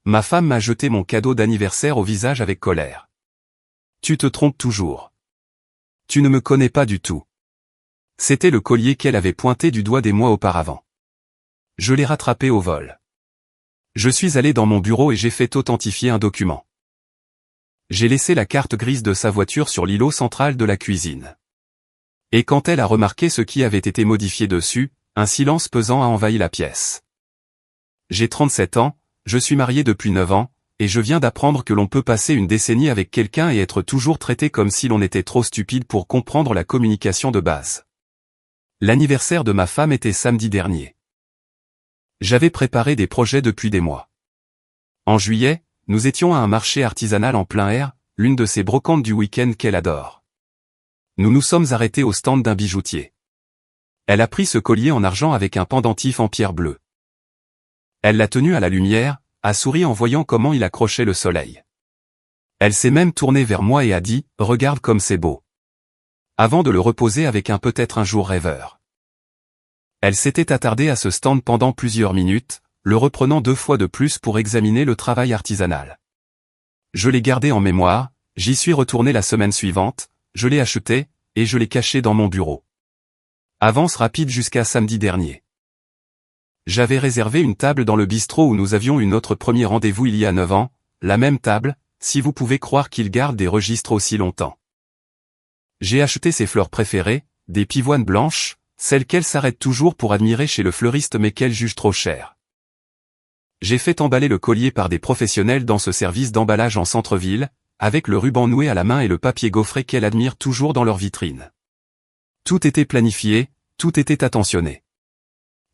Ma femme m'a jeté mon cadeau d'anniversaire au visage avec colère. Tu te trompes toujours. Tu ne me connais pas du tout. C'était le collier qu'elle avait pointé du doigt des mois auparavant. Je l'ai rattrapé au vol. Je suis allé dans mon bureau et j'ai fait authentifier un document. J'ai laissé la carte grise de sa voiture sur l'îlot central de la cuisine. Et quand elle a remarqué ce qui avait été modifié dessus, un silence pesant a envahi la pièce. J'ai 37 ans, je suis marié depuis 9 ans, et je viens d'apprendre que l'on peut passer une décennie avec quelqu'un et être toujours traité comme si l'on était trop stupide pour comprendre la communication de base. L'anniversaire de ma femme était samedi dernier. J'avais préparé des projets depuis des mois. En juillet, nous étions à un marché artisanal en plein air, l'une de ces brocantes du week-end qu'elle adore. Nous nous sommes arrêtés au stand d'un bijoutier. Elle a pris ce collier en argent avec un pendentif en pierre bleue. Elle l'a tenu à la lumière, a souri en voyant comment il accrochait le soleil. Elle s'est même tournée vers moi et a dit « Regarde comme c'est beau », avant de le reposer avec un peut-être un jour rêveur. Elle s'était attardée à ce stand pendant plusieurs minutes, le reprenant 2 fois de plus pour examiner le travail artisanal. Je l'ai gardé en mémoire, j'y suis retourné la semaine suivante, je l'ai acheté, et je l'ai caché dans mon bureau. Avance rapide jusqu'à samedi dernier. J'avais réservé une table dans le bistrot où nous avions eu notre premier rendez-vous il y a 9 ans, la même table, si vous pouvez croire qu'il garde des registres aussi longtemps. J'ai acheté ses fleurs préférées, des pivoines blanches, celles qu'elle s'arrête toujours pour admirer chez le fleuriste mais qu'elle juge trop chères. J'ai fait emballer le collier par des professionnels dans ce service d'emballage en centre-ville, avec le ruban noué à la main et le papier gaufré qu'elle admire toujours dans leur vitrine. Tout était planifié, tout était attentionné.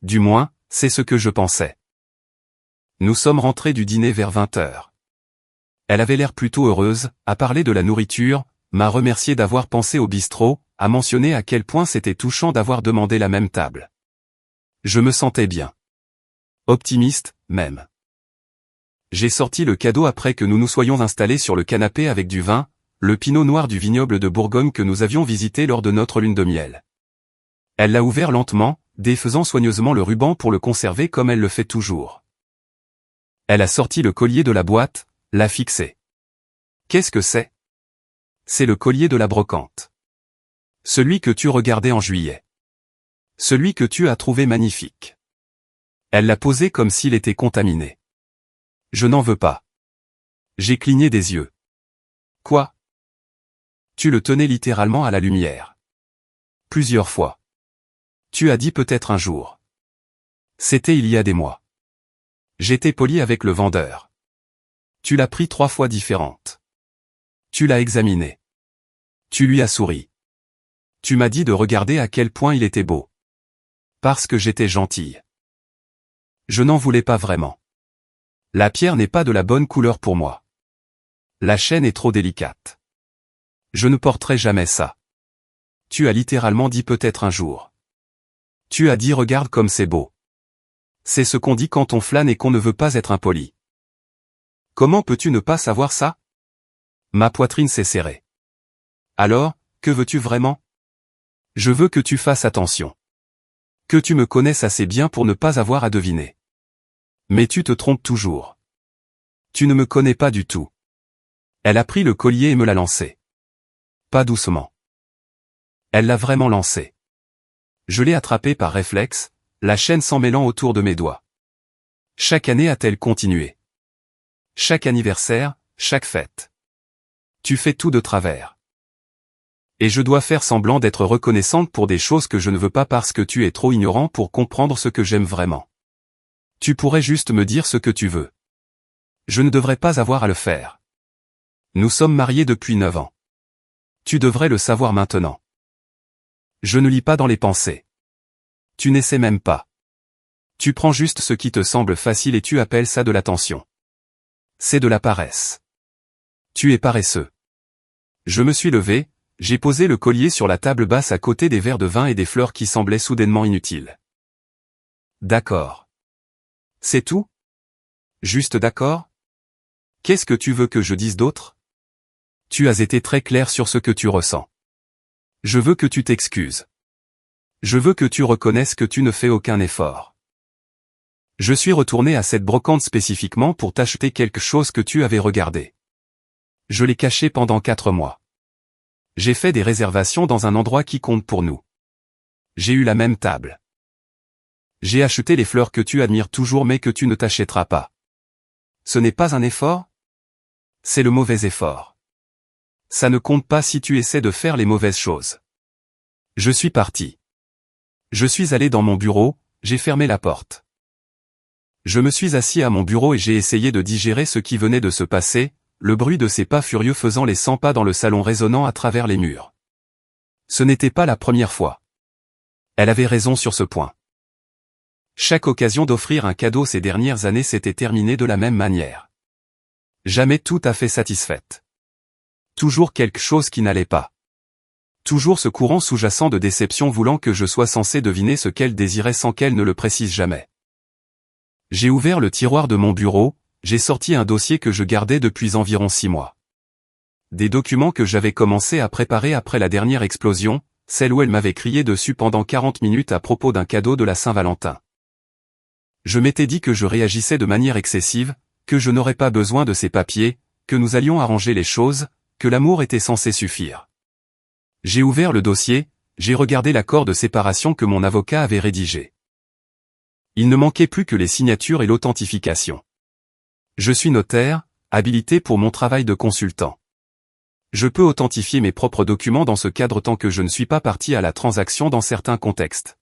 Du moins, c'est ce que je pensais. Nous sommes rentrés du dîner vers 20h. Elle avait l'air plutôt heureuse, a parlé de la nourriture, m'a remercié d'avoir pensé au bistrot, a mentionné à quel point c'était touchant d'avoir demandé la même table. Je me sentais bien. Optimiste, même. J'ai sorti le cadeau après que nous nous soyons installés sur le canapé avec du vin, le pinot noir du vignoble de Bourgogne que nous avions visité lors de notre lune de miel. Elle l'a ouvert lentement, défaisant soigneusement le ruban pour le conserver comme elle le fait toujours. Elle a sorti le collier de la boîte, l'a fixé. Qu'est-ce que c'est ? C'est le collier de la brocante. Celui que tu regardais en juillet. Celui que tu as trouvé magnifique. Elle l'a posé comme s'il était contaminé. Je n'en veux pas. J'ai cligné des yeux. Quoi ? Tu le tenais littéralement à la lumière. Plusieurs fois. Tu as dit peut-être un jour. C'était il y a des mois. J'étais poli avec le vendeur. Tu l'as pris 3 fois différentes. Tu l'as examiné. Tu lui as souri. Tu m'as dit de regarder à quel point il était beau. Parce que j'étais gentille. Je n'en voulais pas vraiment. La pierre n'est pas de la bonne couleur pour moi. La chaîne est trop délicate. Je ne porterai jamais ça. Tu as littéralement dit peut-être un jour. Tu as dit regarde comme c'est beau. C'est ce qu'on dit quand on flâne et qu'on ne veut pas être impoli. Comment peux-tu ne pas savoir ça ? Ma poitrine s'est serrée. Alors, que veux-tu vraiment ? Je veux que tu fasses attention. Que tu me connaisses assez bien pour ne pas avoir à deviner. Mais tu te trompes toujours. Tu ne me connais pas du tout. Elle a pris le collier et me l'a lancé. Pas doucement. Elle l'a vraiment lancé. Je l'ai attrapé par réflexe, la chaîne s'en mêlant autour de mes doigts. Chaque année a-t-elle continué ? Chaque anniversaire, chaque fête. Tu fais tout de travers. Et je dois faire semblant d'être reconnaissante pour des choses que je ne veux pas parce que tu es trop ignorant pour comprendre ce que j'aime vraiment. Tu pourrais juste me dire ce que tu veux. Je ne devrais pas avoir à le faire. Nous sommes mariés depuis 9 ans. Tu devrais le savoir maintenant. Je ne lis pas dans les pensées. Tu n'essaies même pas. Tu prends juste ce qui te semble facile et tu appelles ça de l'attention. C'est de la paresse. Tu es paresseux. Je me suis levé, j'ai posé le collier sur la table basse à côté des verres de vin et des fleurs qui semblaient soudainement inutiles. D'accord. C'est tout ? Juste d'accord ? Qu'est-ce que tu veux que je dise d'autre ? Tu as été très clair sur ce que tu ressens. Je veux que tu t'excuses. Je veux que tu reconnaisses que tu ne fais aucun effort. Je suis retourné à cette brocante spécifiquement pour t'acheter quelque chose que tu avais regardé. Je l'ai caché pendant 4 mois. J'ai fait des réservations dans un endroit qui compte pour nous. J'ai eu la même table. J'ai acheté les fleurs que tu admires toujours mais que tu ne t'achèteras pas. Ce n'est pas un effort? C'est le mauvais effort. Ça ne compte pas si tu essaies de faire les mauvaises choses. Je suis parti. Je suis allé dans mon bureau, j'ai fermé la porte. Je me suis assis à mon bureau et j'ai essayé de digérer ce qui venait de se passer, le bruit de ses pas furieux faisant les 100 pas dans le salon résonnant à travers les murs. Ce n'était pas la première fois. Elle avait raison sur ce point. Chaque occasion d'offrir un cadeau ces dernières années s'était terminée de la même manière. Jamais tout à fait satisfaite. Toujours quelque chose qui n'allait pas. Toujours ce courant sous-jacent de déception voulant que je sois censé deviner ce qu'elle désirait sans qu'elle ne le précise jamais. J'ai ouvert le tiroir de mon bureau, j'ai sorti un dossier que je gardais depuis environ 6 mois. Des documents que j'avais commencé à préparer après la dernière explosion, celle où elle m'avait crié dessus pendant 40 minutes à propos d'un cadeau de la Saint-Valentin. Je m'étais dit que je réagissais de manière excessive, que je n'aurais pas besoin de ces papiers, que nous allions arranger les choses, que l'amour était censé suffire. J'ai ouvert le dossier, j'ai regardé l'accord de séparation que mon avocat avait rédigé. Il ne manquait plus que les signatures et l'authentification. Je suis notaire, habilité pour mon travail de consultant. Je peux authentifier mes propres documents dans ce cadre tant que je ne suis pas partie à la transaction dans certains contextes.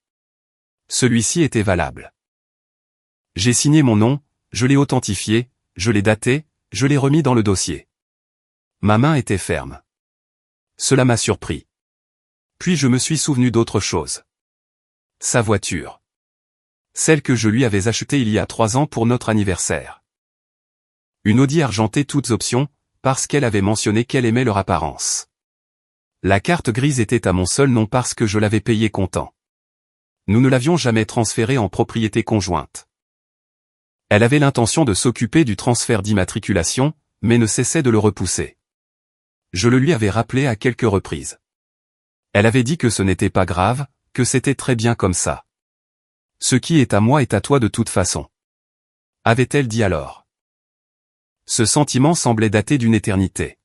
Celui-ci était valable. J'ai signé mon nom, je l'ai authentifié, je l'ai daté, je l'ai remis dans le dossier. Ma main était ferme. Cela m'a surpris. Puis je me suis souvenu d'autre chose. Sa voiture. Celle que je lui avais achetée il y a 3 ans pour notre anniversaire. Une Audi argentée toutes options, parce qu'elle avait mentionné qu'elle aimait leur apparence. La carte grise était à mon seul nom parce que je l'avais payée comptant. Nous ne l'avions jamais transférée en propriété conjointe. Elle avait l'intention de s'occuper du transfert d'immatriculation, mais ne cessait de le repousser. Je le lui avais rappelé à quelques reprises. Elle avait dit que ce n'était pas grave, que c'était très bien comme ça. Ce qui est à moi est à toi de toute façon. Avait-elle dit alors? Ce sentiment semblait dater d'une éternité.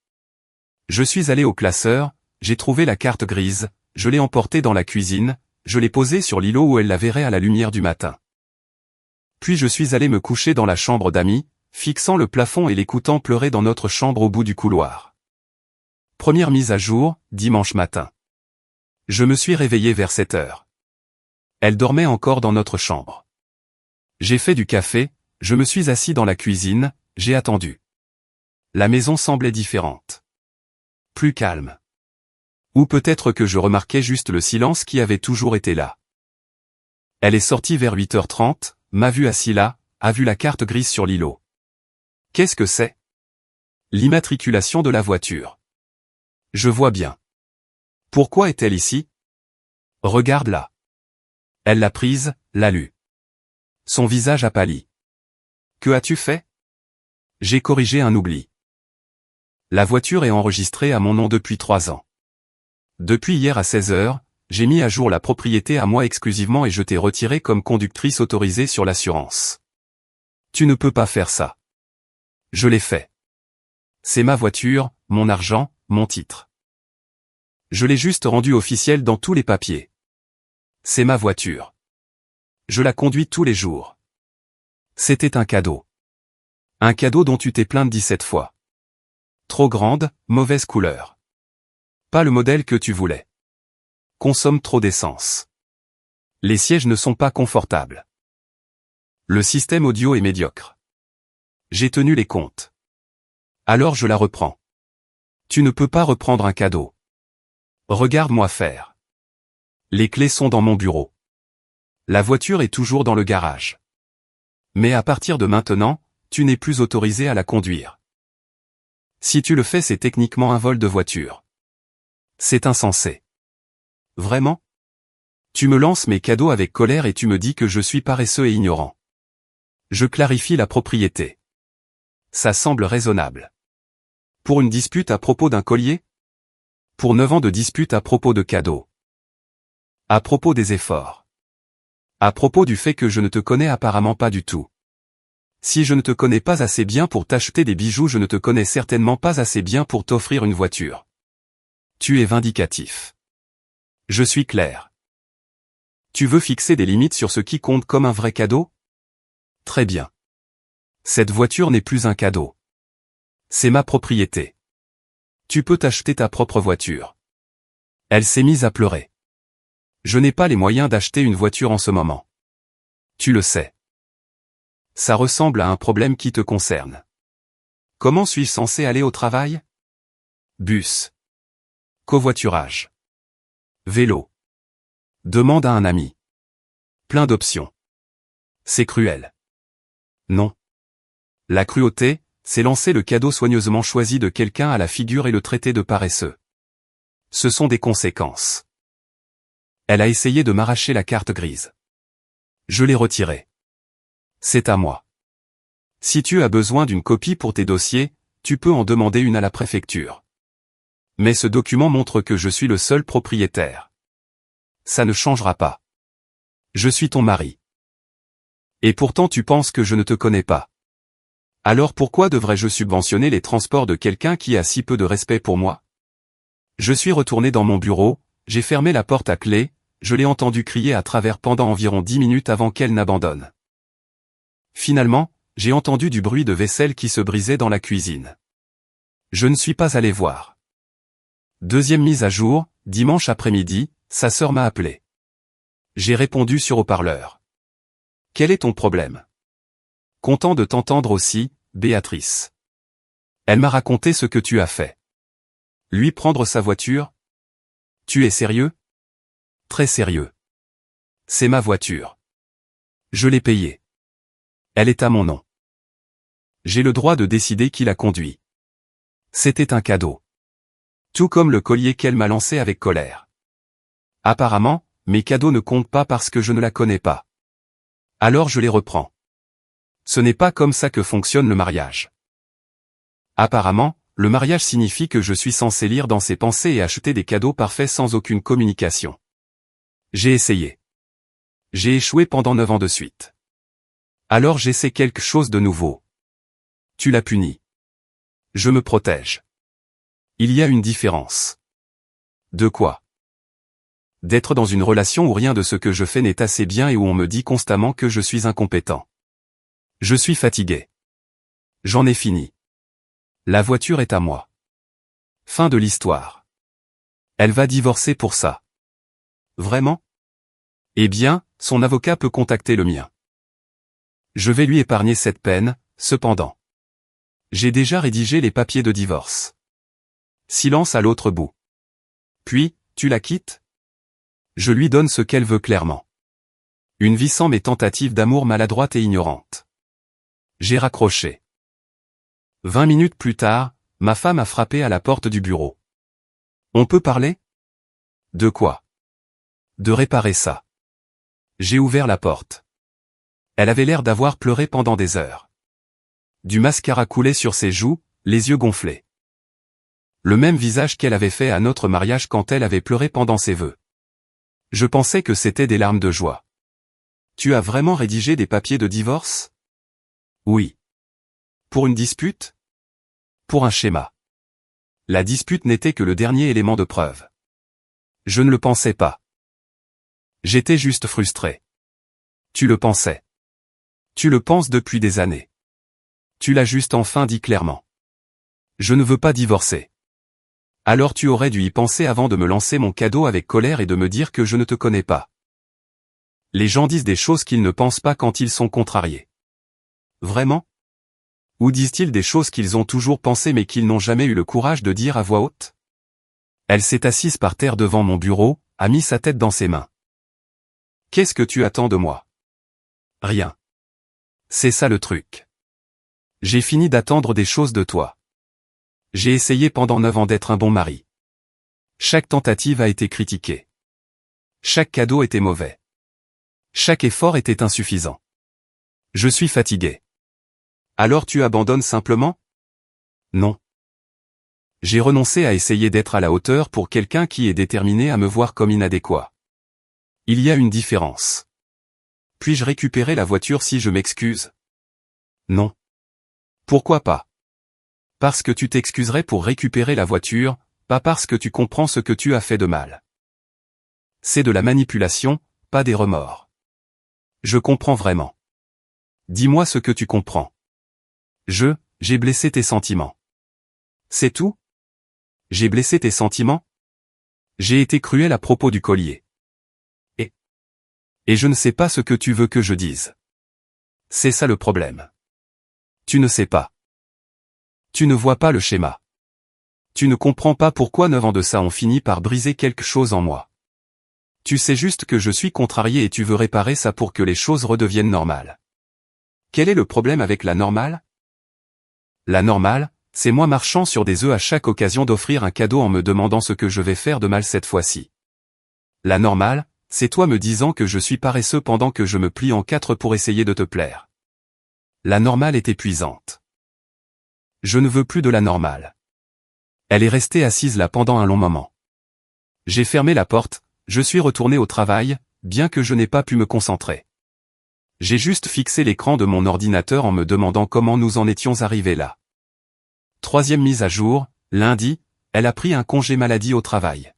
Je suis allé au classeur, j'ai trouvé la carte grise, je l'ai emportée dans la cuisine, je l'ai posée sur l'îlot où elle la verrait à la lumière du matin. Puis je suis allé me coucher dans la chambre d'amis, fixant le plafond et l'écoutant pleurer dans notre chambre au bout du couloir. Première mise à jour, dimanche matin. Je me suis réveillé vers 7 heures. Elle dormait encore dans notre chambre. J'ai fait du café, je me suis assis dans la cuisine, j'ai attendu. La maison semblait différente. Plus calme. Ou peut-être que je remarquais juste le silence qui avait toujours été là. Elle est sortie vers 8h30, m'a vu assis là, a vu la carte grise sur l'îlot. Qu'est-ce que c'est? L'immatriculation de la voiture. Je vois bien. Pourquoi est-elle ici? Regarde là. Elle l'a prise, l'a lue. Son visage a pâli. Que as-tu fait? J'ai corrigé un oubli. La voiture est enregistrée à mon nom depuis 3 ans. Depuis hier à 16h, j'ai mis à jour la propriété à moi exclusivement et je t'ai retiré comme conductrice autorisée sur l'assurance. Tu ne peux pas faire ça. Je l'ai fait. C'est ma voiture, mon argent, mon titre. Je l'ai juste rendu officiel dans tous les papiers. C'est ma voiture. Je la conduis tous les jours. C'était un cadeau. Un cadeau dont tu t'es plainte 17 fois. Trop grande, mauvaise couleur. Pas le modèle que tu voulais. Consomme trop d'essence. Les sièges ne sont pas confortables. Le système audio est médiocre. J'ai tenu les comptes. Alors je la reprends. Tu ne peux pas reprendre un cadeau. Regarde-moi faire. Les clés sont dans mon bureau. La voiture est toujours dans le garage. Mais à partir de maintenant, tu n'es plus autorisé à la conduire. Si tu le fais, c'est techniquement un vol de voiture. C'est insensé. Vraiment? Tu me lances mes cadeaux avec colère et tu me dis que je suis paresseux et ignorant. Je clarifie la propriété. Ça semble raisonnable. Pour une dispute à propos d'un collier? Pour 9 ans de dispute à propos de cadeaux. À propos des efforts. À propos du fait que je ne te connais apparemment pas du tout. Si je ne te connais pas assez bien pour t'acheter des bijoux, je ne te connais certainement pas assez bien pour t'offrir une voiture. Tu es vindicatif. Je suis clair. Tu veux fixer des limites sur ce qui compte comme un vrai cadeau? Très bien. Cette voiture n'est plus un cadeau. C'est ma propriété. Tu peux t'acheter ta propre voiture. Elle s'est mise à pleurer. Je n'ai pas les moyens d'acheter une voiture en ce moment. Tu le sais. Ça ressemble à un problème qui te concerne. Comment suis-je censé aller au travail? Bus. Covoiturage. Vélo. Demande à un ami. Plein d'options. C'est cruel. Non. La cruauté, c'est lancer le cadeau soigneusement choisi de quelqu'un à la figure et le traiter de paresseux. Ce sont des conséquences. Elle a essayé de m'arracher la carte grise. Je l'ai retirée. C'est à moi. Si tu as besoin d'une copie pour tes dossiers, tu peux en demander une à la préfecture. Mais ce document montre que je suis le seul propriétaire. Ça ne changera pas. Je suis ton mari. Et pourtant tu penses que je ne te connais pas. Alors pourquoi devrais-je subventionner les transports de quelqu'un qui a si peu de respect pour moi? Je suis retourné dans mon bureau, j'ai fermé la porte à clé, je l'ai entendu crier à travers pendant environ 10 minutes avant qu'elle n'abandonne. Finalement, j'ai entendu du bruit de vaisselle qui se brisait dans la cuisine. Je ne suis pas allé voir. Deuxième mise à jour, dimanche après-midi, sa sœur m'a appelé. J'ai répondu sur haut-parleur. Quel est ton problème? Content de t'entendre aussi, Béatrice. Elle m'a raconté ce que tu as fait. Lui prendre sa voiture? Tu es sérieux? Très sérieux. C'est ma voiture. Je l'ai payée. Elle est à mon nom. J'ai le droit de décider qui la conduit. C'était un cadeau. Tout comme le collier qu'elle m'a lancé avec colère. Apparemment, mes cadeaux ne comptent pas parce que je ne la connais pas. Alors je les reprends. Ce n'est pas comme ça que fonctionne le mariage. Apparemment, le mariage signifie que je suis censé lire dans ses pensées et acheter des cadeaux parfaits sans aucune communication. J'ai essayé. J'ai échoué pendant 9 ans de suite. Alors j'essaie quelque chose de nouveau. Tu l'as puni. Je me protège. Il y a une différence. De quoi? D'être dans une relation où rien de ce que je fais n'est assez bien et où on me dit constamment que je suis incompétent. Je suis fatigué. J'en ai fini. La voiture est à moi. Fin de l'histoire. Elle va divorcer pour ça. Vraiment? Eh bien, son avocat peut contacter le mien. Je vais lui épargner cette peine, cependant. J'ai déjà rédigé les papiers de divorce. Silence à l'autre bout. Puis, tu la quittes? Je lui donne ce qu'elle veut clairement. Une vie sans mes tentatives d'amour maladroites et ignorantes. J'ai raccroché. 20 minutes plus tard, ma femme a frappé à la porte du bureau. On peut parler? De quoi? De réparer ça. J'ai ouvert la porte. Elle avait l'air d'avoir pleuré pendant des heures. Du mascara coulait sur ses joues, les yeux gonflés. Le même visage qu'elle avait fait à notre mariage quand elle avait pleuré pendant ses vœux. Je pensais que c'était des larmes de joie. Tu as vraiment rédigé des papiers de divorce? Oui. Pour une dispute? Pour un schéma. La dispute n'était que le dernier élément de preuve. Je ne le pensais pas. J'étais juste frustré. Tu le pensais. Tu le penses depuis des années. Tu l'as juste enfin dit clairement. Je ne veux pas divorcer. Alors tu aurais dû y penser avant de me lancer mon cadeau avec colère et de me dire que je ne te connais pas. Les gens disent des choses qu'ils ne pensent pas quand ils sont contrariés. Vraiment? Ou disent-ils des choses qu'ils ont toujours pensées mais qu'ils n'ont jamais eu le courage de dire à voix haute? Elle s'est assise par terre devant mon bureau, a mis sa tête dans ses mains. Qu'est-ce que tu attends de moi? Rien. C'est ça le truc. J'ai fini d'attendre des choses de toi. J'ai essayé pendant 9 ans d'être un bon mari. Chaque tentative a été critiquée. Chaque cadeau était mauvais. Chaque effort était insuffisant. Je suis fatigué. Alors tu abandonnes simplement? Non. J'ai renoncé à essayer d'être à la hauteur pour quelqu'un qui est déterminé à me voir comme inadéquat. Il y a une différence. Puis-je récupérer la voiture si je m'excuse? Non. Pourquoi pas? Parce que tu t'excuserais pour récupérer la voiture, pas parce que tu comprends ce que tu as fait de mal. C'est de la manipulation, pas des remords. Je comprends vraiment. Dis-moi ce que tu comprends. J'ai blessé tes sentiments. C'est tout? J'ai blessé tes sentiments? J'ai été cruel à propos du collier. Et je ne sais pas ce que tu veux que je dise. C'est ça le problème. Tu ne sais pas. Tu ne vois pas le schéma. Tu ne comprends pas pourquoi 9 ans de ça ont fini par briser quelque chose en moi. Tu sais juste que je suis contrarié et tu veux réparer ça pour que les choses redeviennent normales. Quel est le problème avec la normale? La normale, c'est moi marchant sur des œufs à chaque occasion d'offrir un cadeau en me demandant ce que je vais faire de mal cette fois-ci. La normale, c'est toi me disant que je suis paresseux pendant que je me plie en 4 pour essayer de te plaire. La normale est épuisante. Je ne veux plus de la normale. Elle est restée assise là pendant un long moment. J'ai fermé la porte, je suis retourné au travail, bien que je n'ai pas pu me concentrer. J'ai juste fixé l'écran de mon ordinateur en me demandant comment nous en étions arrivés là. 3e mise à jour, lundi, elle a pris un congé maladie au travail.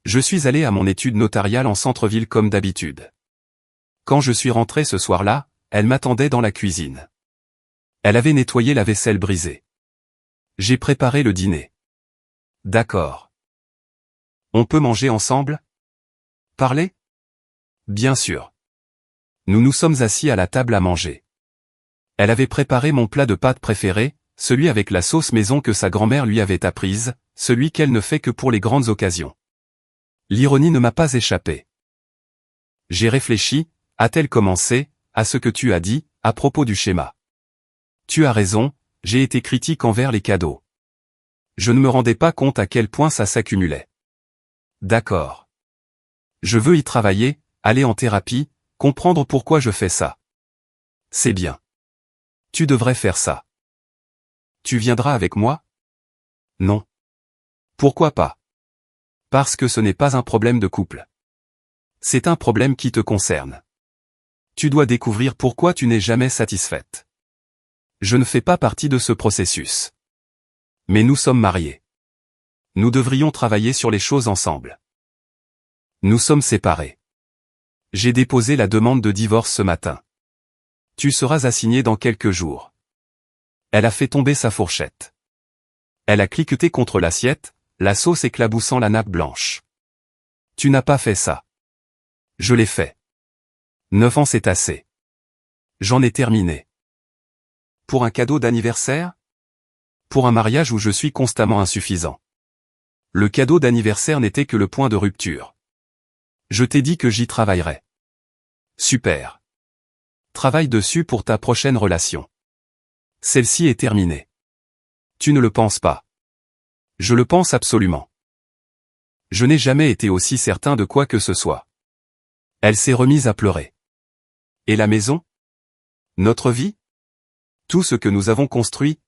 Je suis allé à mon étude notariale en centre-ville comme d'habitude. Quand je suis rentré ce soir-là, elle m'attendait dans la cuisine. Elle avait nettoyé la vaisselle brisée. J'ai préparé le dîner. D'accord. On peut manger ensemble? Parler? Bien sûr. Nous nous sommes assis à la table à manger. Elle avait préparé mon plat de pâtes préféré, celui avec la sauce maison que sa grand-mère lui avait apprise, celui qu'elle ne fait que pour les grandes occasions. L'ironie ne m'a pas échappé. J'ai réfléchi, a-t-elle commencé, à ce que tu as dit, à propos du schéma. Tu as raison, j'ai été critique envers les cadeaux. Je ne me rendais pas compte à quel point ça s'accumulait. D'accord. Je veux y travailler, aller en thérapie, comprendre pourquoi je fais ça. C'est bien. Tu devrais faire ça. Tu viendras avec moi? Non. Pourquoi pas? Parce que ce n'est pas un problème de couple. C'est un problème qui te concerne. Tu dois découvrir pourquoi tu n'es jamais satisfaite. Je ne fais pas partie de ce processus. Mais nous sommes mariés. Nous devrions travailler sur les choses ensemble. Nous sommes séparés. J'ai déposé la demande de divorce ce matin. Tu seras assigné dans quelques jours. Elle a fait tomber sa fourchette. Elle a cliqueté contre l'assiette, la sauce éclaboussant la nappe blanche. Tu n'as pas fait ça. Je l'ai fait. 9 ans c'est assez. J'en ai terminé. Pour un cadeau d'anniversaire? Pour un mariage où je suis constamment insuffisant. Le cadeau d'anniversaire n'était que le point de rupture. Je t'ai dit que j'y travaillerais. Super. Travaille dessus pour ta prochaine relation. Celle-ci est terminée. Tu ne le penses pas. Je le pense absolument. Je n'ai jamais été aussi certain de quoi que ce soit. Elle s'est remise à pleurer. Et la maison? Notre vie? Tout ce que nous avons construit?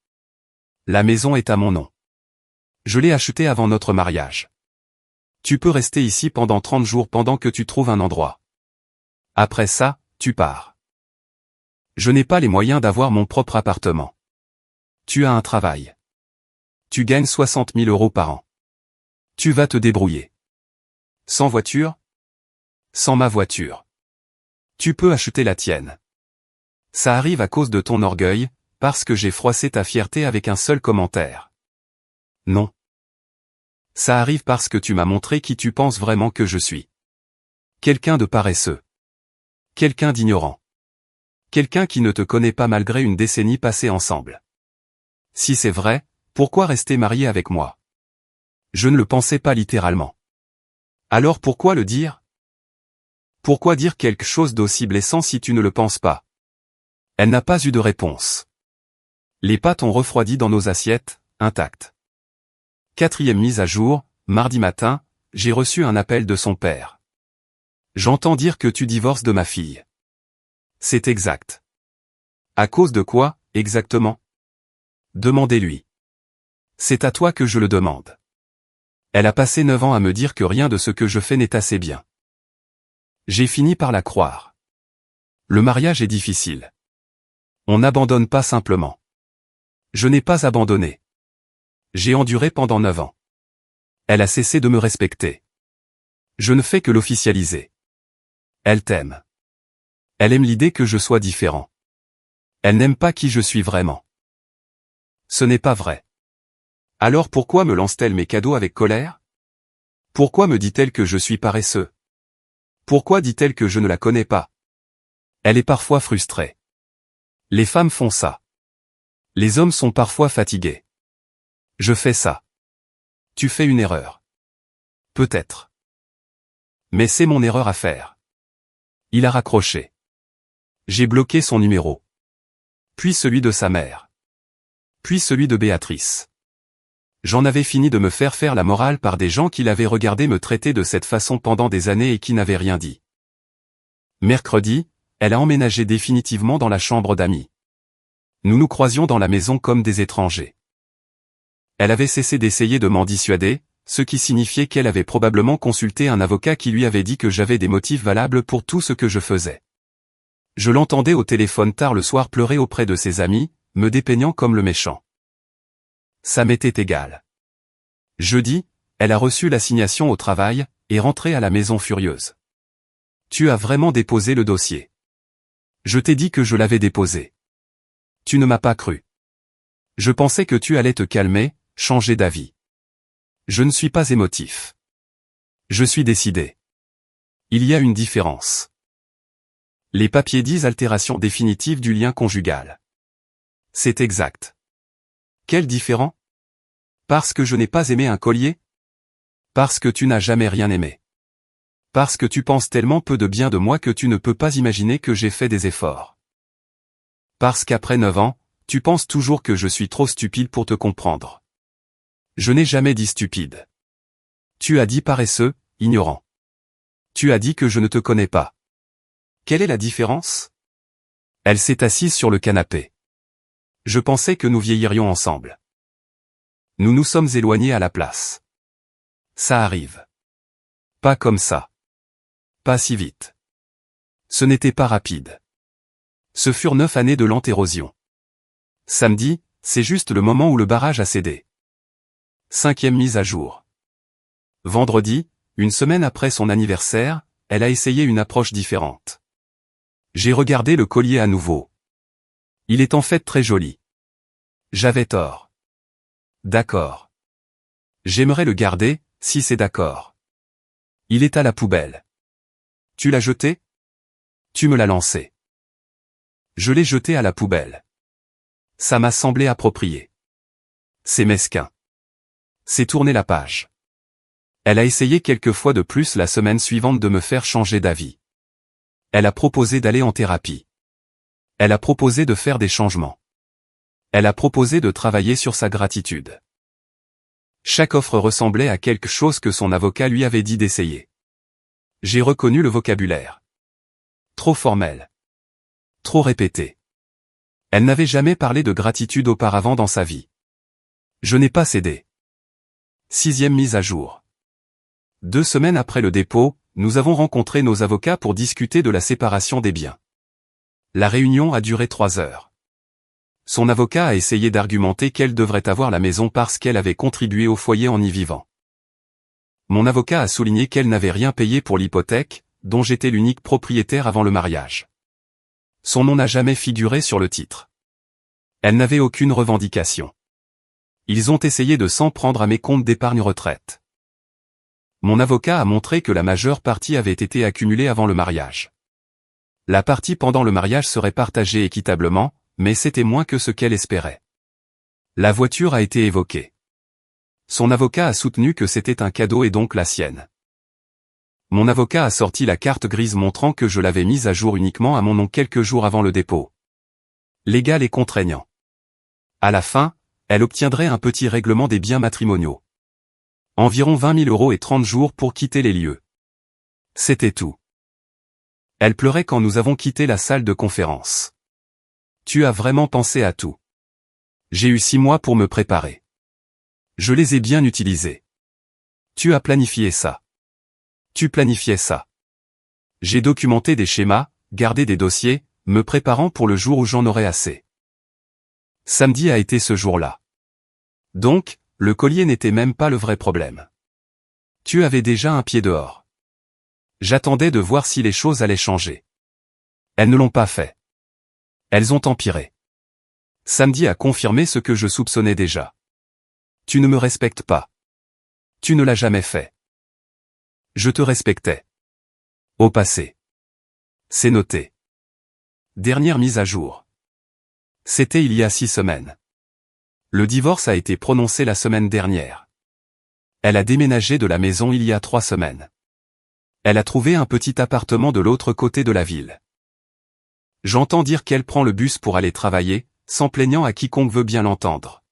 La maison est à mon nom. Je l'ai achetée avant notre mariage. Tu peux rester ici pendant 30 jours pendant que tu trouves un endroit. Après ça, tu pars. Je n'ai pas les moyens d'avoir mon propre appartement. Tu as un travail. Tu gagnes 60 000 € par an. Tu vas te débrouiller. Sans voiture? Sans ma voiture. Tu peux acheter la tienne. Ça arrive à cause de ton orgueil, parce que j'ai froissé ta fierté avec un seul commentaire. Non. Ça arrive parce que tu m'as montré qui tu penses vraiment que je suis. Quelqu'un de paresseux. Quelqu'un d'ignorant. Quelqu'un qui ne te connaît pas malgré une décennie passée ensemble. Si c'est vrai, pourquoi rester marié avec moi? Je ne le pensais pas littéralement. Alors pourquoi le dire? Pourquoi dire quelque chose d'aussi blessant si tu ne le penses pas? Elle n'a pas eu de réponse. Les pâtes ont refroidi dans nos assiettes, intactes. 4e mise à jour, mardi matin, j'ai reçu un appel de son père. J'entends dire que tu divorces de ma fille. C'est exact. À cause de quoi, exactement? Demandez-lui. C'est à toi que je le demande. Elle a passé 9 ans à me dire que rien de ce que je fais n'est assez bien. J'ai fini par la croire. Le mariage est difficile. On n'abandonne pas simplement. Je n'ai pas abandonné. J'ai enduré pendant 9 ans. Elle a cessé de me respecter. Je ne fais que l'officialiser. Elle t'aime. Elle aime l'idée que je sois différent. Elle n'aime pas qui je suis vraiment. Ce n'est pas vrai. Alors pourquoi me lance-t-elle mes cadeaux avec colère? Pourquoi me dit-elle que je suis paresseux? Pourquoi dit-elle que je ne la connais pas? Elle est parfois frustrée. Les femmes font ça. Les hommes sont parfois fatigués. Je fais ça. Tu fais une erreur. Peut-être. Mais c'est mon erreur à faire. Il a raccroché. J'ai bloqué son numéro. Puis celui de sa mère. Puis celui de Béatrice. J'en avais fini de me faire la morale par des gens qui l'avaient regardé me traiter de cette façon pendant des années et qui n'avaient rien dit. Mercredi, elle a emménagé définitivement dans la chambre d'amis. Nous nous croisions dans la maison comme des étrangers. Elle avait cessé d'essayer de m'en dissuader, ce qui signifiait qu'elle avait probablement consulté un avocat qui lui avait dit que j'avais des motifs valables pour tout ce que je faisais. Je l'entendais au téléphone tard le soir pleurer auprès de ses amis, me dépeignant comme le méchant. Ça m'était égal. Jeudi, elle a reçu l'assignation au travail, et rentré à la maison furieuse. Tu as vraiment déposé le dossier. Je t'ai dit que je l'avais déposé. Tu ne m'as pas cru. Je pensais que tu allais te calmer, changer d'avis. Je ne suis pas émotif. Je suis décidé. Il y a une différence. Les papiers disent altération définitive du lien conjugal. C'est exact. Quel différent? Parce que je n'ai pas aimé un collier? Parce que tu n'as jamais rien aimé. Parce que tu penses tellement peu de bien de moi que tu ne peux pas imaginer que j'ai fait des efforts. Parce qu'après 9 ans, tu penses toujours que je suis trop stupide pour te comprendre. Je n'ai jamais dit stupide. Tu as dit paresseux, ignorant. Tu as dit que je ne te connais pas. Quelle est la différence? Elle s'est assise sur le canapé. Je pensais que nous vieillirions ensemble. Nous nous sommes éloignés à la place. Ça arrive. Pas comme ça. Pas si vite. Ce n'était pas rapide. Ce furent 9 années de lente érosion. Samedi, c'est juste le moment où le barrage a cédé. 5e mise à jour. Vendredi, une semaine après son anniversaire, elle a essayé une approche différente. J'ai regardé le collier à nouveau. Il est en fait très joli. J'avais tort. D'accord. J'aimerais le garder, si c'est d'accord. Il est à la poubelle. Tu l'as jeté? Tu me l'as lancé. Je l'ai jeté à la poubelle. Ça m'a semblé approprié. C'est mesquin. C'est tourner la page. Elle a essayé quelques fois de plus la semaine suivante de me faire changer d'avis. Elle a proposé d'aller en thérapie. Elle a proposé de faire des changements. Elle a proposé de travailler sur sa gratitude. Chaque offre ressemblait à quelque chose que son avocat lui avait dit d'essayer. J'ai reconnu le vocabulaire. Trop formel. Trop répété. Elle n'avait jamais parlé de gratitude auparavant dans sa vie. Je n'ai pas cédé. 6e mise à jour. 2 semaines après le dépôt, nous avons rencontré nos avocats pour discuter de la séparation des biens. La réunion a duré 3 heures. Son avocat a essayé d'argumenter qu'elle devrait avoir la maison parce qu'elle avait contribué au foyer en y vivant. Mon avocat a souligné qu'elle n'avait rien payé pour l'hypothèque, dont j'étais l'unique propriétaire avant le mariage. Son nom n'a jamais figuré sur le titre. Elle n'avait aucune revendication. Ils ont essayé de s'en prendre à mes comptes d'épargne retraite. Mon avocat a montré que la majeure partie avait été accumulée avant le mariage. La partie pendant le mariage serait partagée équitablement, mais c'était moins que ce qu'elle espérait. La voiture a été évoquée. Son avocat a soutenu que c'était un cadeau et donc la sienne. Mon avocat a sorti la carte grise montrant que je l'avais mise à jour uniquement à mon nom quelques jours avant le dépôt. Légal et contraignant. À la fin, elle obtiendrait un petit règlement des biens matrimoniaux. Environ 20 000 € et 30 jours pour quitter les lieux. C'était tout. Elle pleurait quand nous avons quitté la salle de conférence. Tu as vraiment pensé à tout. J'ai eu 6 mois pour me préparer. Je les ai bien utilisés. Tu as planifié ça. Tu planifiais ça. J'ai documenté des schémas, garder des dossiers, me préparant pour le jour où j'en aurais assez. Samedi a été ce jour-là. Donc, le collier n'était même pas le vrai problème. Tu avais déjà un pied dehors. J'attendais de voir si les choses allaient changer. Elles ne l'ont pas fait. Elles ont empiré. Samedi a confirmé ce que je soupçonnais déjà. Tu ne me respectes pas. Tu ne l'as jamais fait. Je te respectais. Au passé. C'est noté. Dernière mise à jour. C'était il y a 6 semaines. Le divorce a été prononcé la semaine dernière. Elle a déménagé de la maison il y a 3 semaines. Elle a trouvé un petit appartement de l'autre côté de la ville. J'entends dire qu'elle prend le bus pour aller travailler, s'en plaignant à quiconque veut bien l'entendre.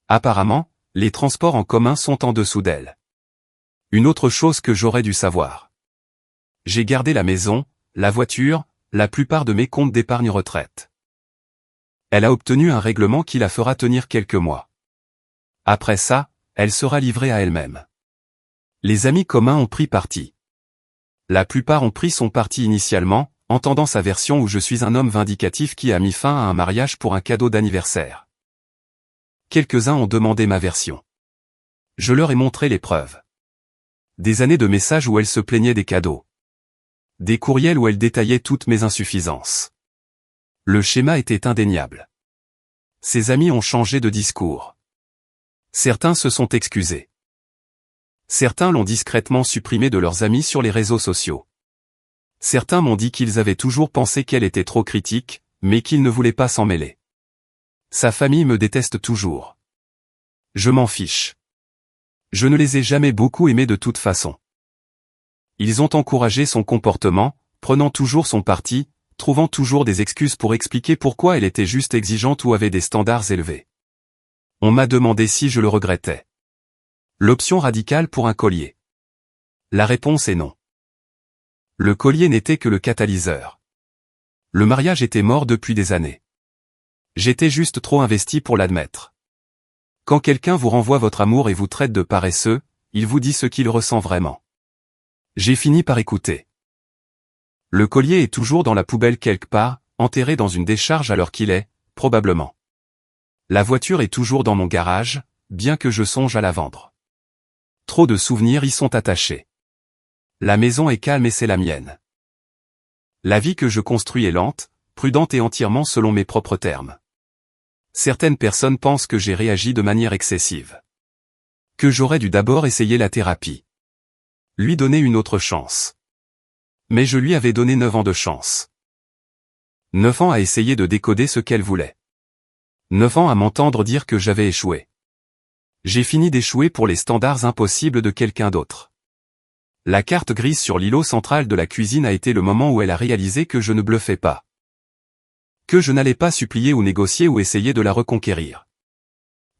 Apparemment, les transports en commun sont en dessous d'elle. Une autre chose que j'aurais dû savoir. J'ai gardé la maison, la voiture, la plupart de mes comptes d'épargne retraite. Elle a obtenu un règlement qui la fera tenir quelques mois. Après ça, elle sera livrée à elle-même. Les amis communs ont pris parti. La plupart ont pris son parti initialement, entendant sa version où je suis un homme vindicatif qui a mis fin à un mariage pour un cadeau d'anniversaire. Quelques-uns ont demandé ma version. Je leur ai montré les preuves. Des années de messages où elle se plaignait des cadeaux. Des courriels où elle détaillait toutes mes insuffisances. Le schéma était indéniable. Ses amis ont changé de discours. Certains se sont excusés. Certains l'ont discrètement supprimé de leurs amis sur les réseaux sociaux. Certains m'ont dit qu'ils avaient toujours pensé qu'elle était trop critique, mais qu'ils ne voulaient pas s'en mêler. Sa famille me déteste toujours. Je m'en fiche. Je ne les ai jamais beaucoup aimés de toute façon. Ils ont encouragé son comportement, prenant toujours son parti, trouvant toujours des excuses pour expliquer pourquoi elle était juste exigeante ou avait des standards élevés. On m'a demandé si je le regrettais. L'option radicale pour un collier. La réponse est non. Le collier n'était que le catalyseur. Le mariage était mort depuis des années. J'étais juste trop investi pour l'admettre. Quand quelqu'un vous renvoie votre amour et vous traite de paresseux, il vous dit ce qu'il ressent vraiment. J'ai fini par écouter. Le collier est toujours dans la poubelle quelque part, enterré dans une décharge à l'heure qu'il est, probablement. La voiture est toujours dans mon garage, bien que je songe à la vendre. Trop de souvenirs y sont attachés. La maison est calme et c'est la mienne. La vie que je construis est lente, prudente et entièrement selon mes propres termes. Certaines personnes pensent que j'ai réagi de manière excessive. Que j'aurais dû d'abord essayer la thérapie. Lui donner une autre chance. Mais je lui avais donné 9 ans de chance. 9 ans à essayer de décoder ce qu'elle voulait. 9 ans à m'entendre dire que j'avais échoué. J'ai fini d'échouer pour les standards impossibles de quelqu'un d'autre. La carte grise sur l'îlot central de la cuisine a été le moment où elle a réalisé que je ne bluffais pas. Que je n'allais pas supplier ou négocier ou essayer de la reconquérir.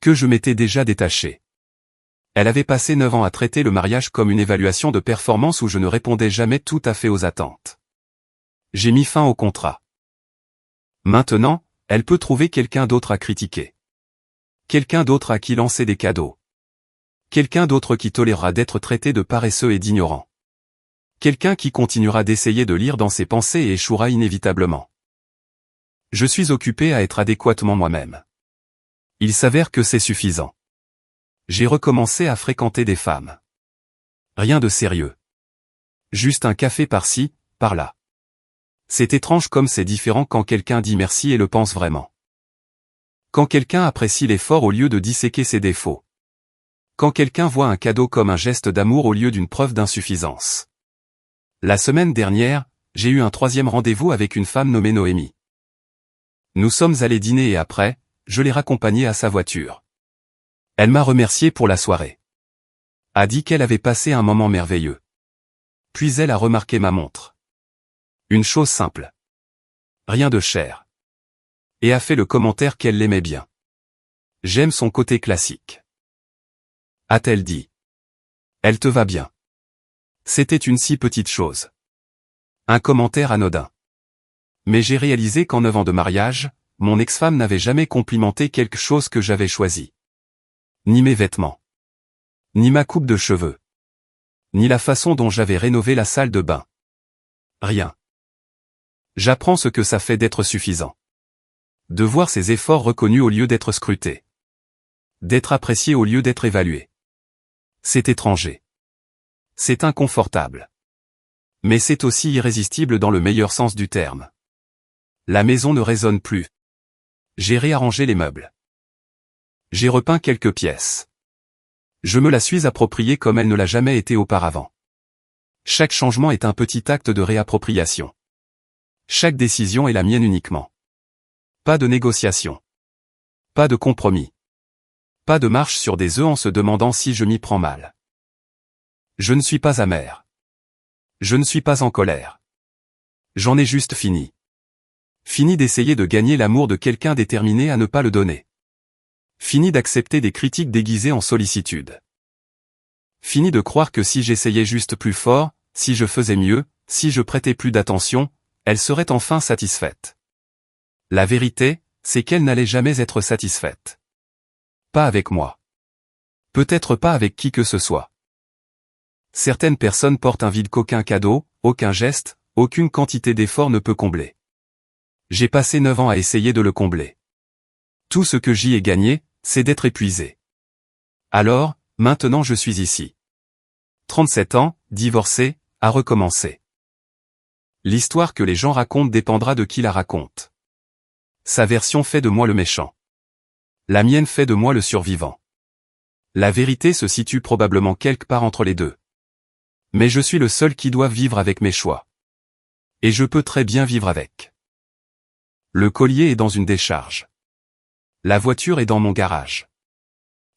Que je m'étais déjà détaché. Elle avait passé 9 ans à traiter le mariage comme une évaluation de performance où je ne répondais jamais tout à fait aux attentes. J'ai mis fin au contrat. Maintenant, elle peut trouver quelqu'un d'autre à critiquer. Quelqu'un d'autre à qui lancer des cadeaux. Quelqu'un d'autre qui tolérera d'être traité de paresseux et d'ignorant. Quelqu'un qui continuera d'essayer de lire dans ses pensées et échouera inévitablement. Je suis occupé à être adéquatement moi-même. Il s'avère que c'est suffisant. J'ai recommencé à fréquenter des femmes. Rien de sérieux. Juste un café par-ci, par-là. C'est étrange comme c'est différent quand quelqu'un dit merci et le pense vraiment. Quand quelqu'un apprécie l'effort au lieu de disséquer ses défauts. Quand quelqu'un voit un cadeau comme un geste d'amour au lieu d'une preuve d'insuffisance. La semaine dernière, j'ai eu un 3e rendez-vous avec une femme nommée Noémie. Nous sommes allés dîner et après, je l'ai raccompagnée à sa voiture. Elle m'a remercié pour la soirée. A dit qu'elle avait passé un moment merveilleux. Puis elle a remarqué ma montre. Une chose simple. Rien de cher. Et a fait le commentaire qu'elle l'aimait bien. J'aime son côté classique. A-t-elle dit. Elle te va bien. C'était une si petite chose. Un commentaire anodin. Mais j'ai réalisé qu'en 9 ans de mariage, mon ex-femme n'avait jamais complimenté quelque chose que j'avais choisi. Ni mes vêtements. Ni ma coupe de cheveux. Ni la façon dont j'avais rénové la salle de bain. Rien. J'apprends ce que ça fait d'être suffisant. De voir ses efforts reconnus au lieu d'être scrutés. D'être apprécié au lieu d'être évalué. C'est étranger. C'est inconfortable. Mais c'est aussi irrésistible dans le meilleur sens du terme. La maison ne résonne plus. J'ai réarrangé les meubles. J'ai repeint quelques pièces. Je me la suis appropriée comme elle ne l'a jamais été auparavant. Chaque changement est un petit acte de réappropriation. Chaque décision est la mienne uniquement. Pas de négociation. Pas de compromis. Pas de marche sur des œufs en se demandant si je m'y prends mal. Je ne suis pas amer. Je ne suis pas en colère. J'en ai juste fini. Fini d'essayer de gagner l'amour de quelqu'un déterminé à ne pas le donner. Fini d'accepter des critiques déguisées en sollicitude. Fini de croire que si j'essayais juste plus fort, si je faisais mieux, si je prêtais plus d'attention, elle serait enfin satisfaite. La vérité, c'est qu'elle n'allait jamais être satisfaite. Pas avec moi. Peut-être pas avec qui que ce soit. Certaines personnes portent un vide qu'aucun cadeau, aucun geste, aucune quantité d'effort ne peut combler. J'ai passé 9 ans à essayer de le combler. Tout ce que j'y ai gagné, c'est d'être épuisé. Alors, maintenant je suis ici. 37 ans, divorcé, à recommencer. L'histoire que les gens racontent dépendra de qui la raconte. Sa version fait de moi le méchant. La mienne fait de moi le survivant. La vérité se situe probablement quelque part entre les deux. Mais je suis le seul qui doit vivre avec mes choix. Et je peux très bien vivre avec. Le collier est dans une décharge. La voiture est dans mon garage.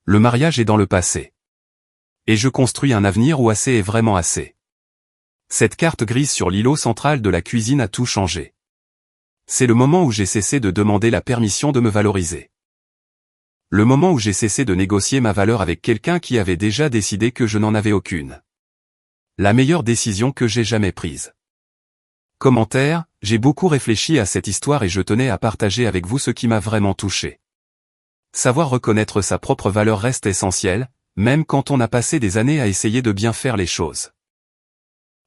Le mariage est dans le passé. Et je construis un avenir où assez est vraiment assez. Cette carte grise sur l'îlot central de la cuisine a tout changé. C'est le moment où j'ai cessé de demander la permission de me valoriser. Le moment où j'ai cessé de négocier ma valeur avec quelqu'un qui avait déjà décidé que je n'en avais aucune. La meilleure décision que j'ai jamais prise. Commentaire, j'ai beaucoup réfléchi à cette histoire et je tenais à partager avec vous ce qui m'a vraiment touché. Savoir reconnaître sa propre valeur reste essentiel, même quand on a passé des années à essayer de bien faire les choses.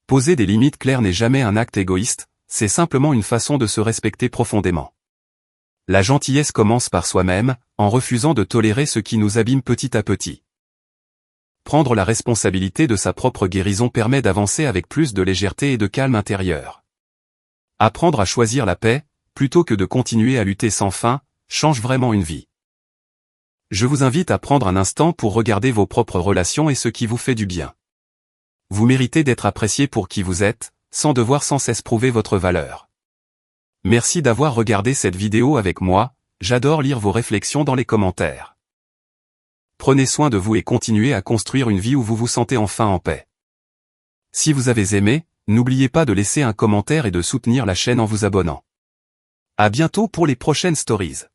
Poser des limites claires n'est jamais un acte égoïste, c'est simplement une façon de se respecter profondément. La gentillesse commence par soi-même, en refusant de tolérer ce qui nous abîme petit à petit. Prendre la responsabilité de sa propre guérison permet d'avancer avec plus de légèreté et de calme intérieur. Apprendre à choisir la paix, plutôt que de continuer à lutter sans fin, change vraiment une vie. Je vous invite à prendre un instant pour regarder vos propres relations et ce qui vous fait du bien. Vous méritez d'être apprécié pour qui vous êtes, sans devoir sans cesse prouver votre valeur. Merci d'avoir regardé cette vidéo avec moi, j'adore lire vos réflexions dans les commentaires. Prenez soin de vous et continuez à construire une vie où vous vous sentez enfin en paix. Si vous avez aimé, n'oubliez pas de laisser un commentaire et de soutenir la chaîne en vous abonnant. À bientôt pour les prochaines stories.